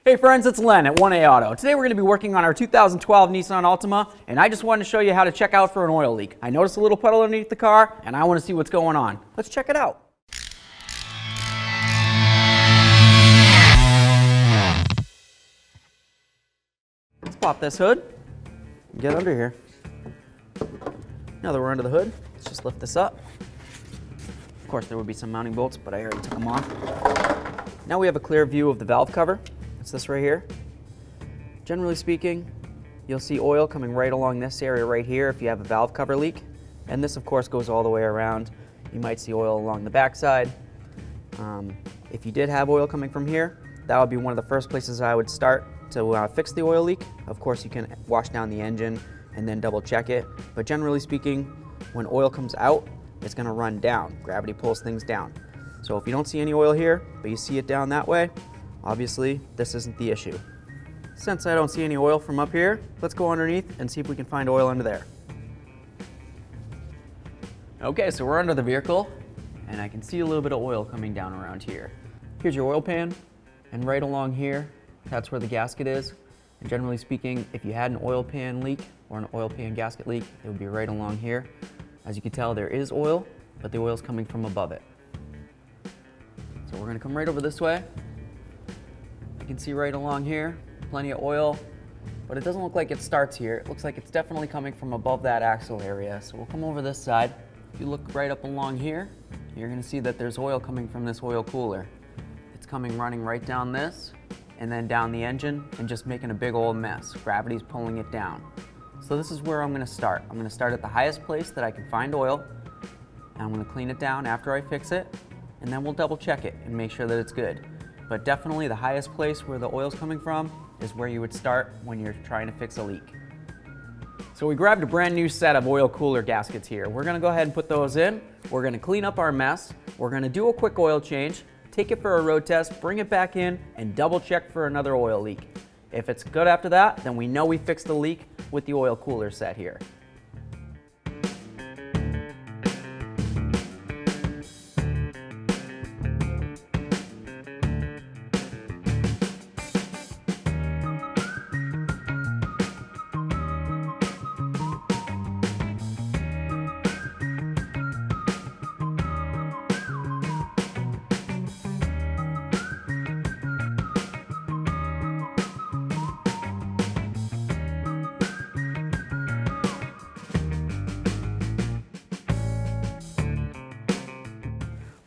Hey friends, it's Len at 1A Auto. Today we're going to be working on our 2012 Nissan Altima, and I just wanted to show you how to check out for an oil leak. I noticed a little puddle underneath the car, and I want to see what's going on. Let's check it out. Let's pop this hood and get under here. Now that we're under the hood, let's just lift this up. Of course, there would be some mounting bolts, but I already took them off. Now we have a clear view of the valve cover. It's this right here. Generally speaking, you'll see oil coming right along this area right here if you have a valve cover leak. And this, of course, goes all the way around. You might see oil along the backside. If you did have oil coming from here, that would be one of the first places I would start to fix the oil leak. Of course, you can wash down the engine and then double check it. But generally speaking, when oil comes out, it's going to run down. Gravity pulls things down. So if you don't see any oil here, but you see it down that way, obviously this isn't the issue. Since I don't see any oil from up here, let's go underneath and see if we can find oil under there. Okay, so we're under the vehicle, and I can see a little bit of oil coming down around here. Here's your oil pan, and right along here, that's where the gasket is. And generally speaking, if you had an oil pan leak or an oil pan gasket leak, it would be right along here. As you can tell, there is oil, but the oil is coming from above it. So we're going to come right over this way. You can see right along here, plenty of oil, but it doesn't look like it starts here. It looks like it's definitely coming from above that axle area. So we'll come over this side. If you look right up along here, you're going to see that there's oil coming from this oil cooler. It's coming running right down this, and then down the engine, and just making a big old mess. Gravity's pulling it down. So this is where I'm going to start. I'm going to start at the highest place that I can find oil, and I'm going to clean it down after I fix it, and then we'll double check it and make sure that it's good. But definitely the highest place where the oil's coming from is where you would start when you're trying to fix a leak. So we grabbed a brand new set of oil cooler gaskets here. We're gonna go ahead and put those in. We're gonna clean up our mess. We're gonna do a quick oil change, take it for a road test, bring it back in, and double check for another oil leak. If it's good after that, then we know we fixed the leak with the oil cooler set here.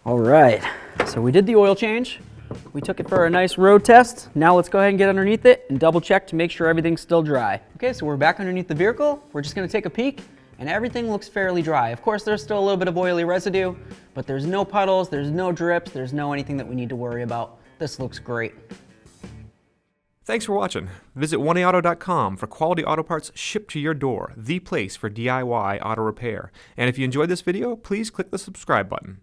All right, so we did the oil change. We took it for a nice road test. Now let's go ahead and get underneath it and double check to make sure everything's still dry. Okay, so we're back underneath the vehicle. We're just gonna take a peek, and everything looks fairly dry. Of course, there's still a little bit of oily residue, but there's no puddles, there's no drips, there's no anything that we need to worry about. This looks great. Thanks for watching. Visit 1AAuto.com for quality auto parts shipped to your door, the place for DIY auto repair. And if you enjoyed this video, please click the subscribe button.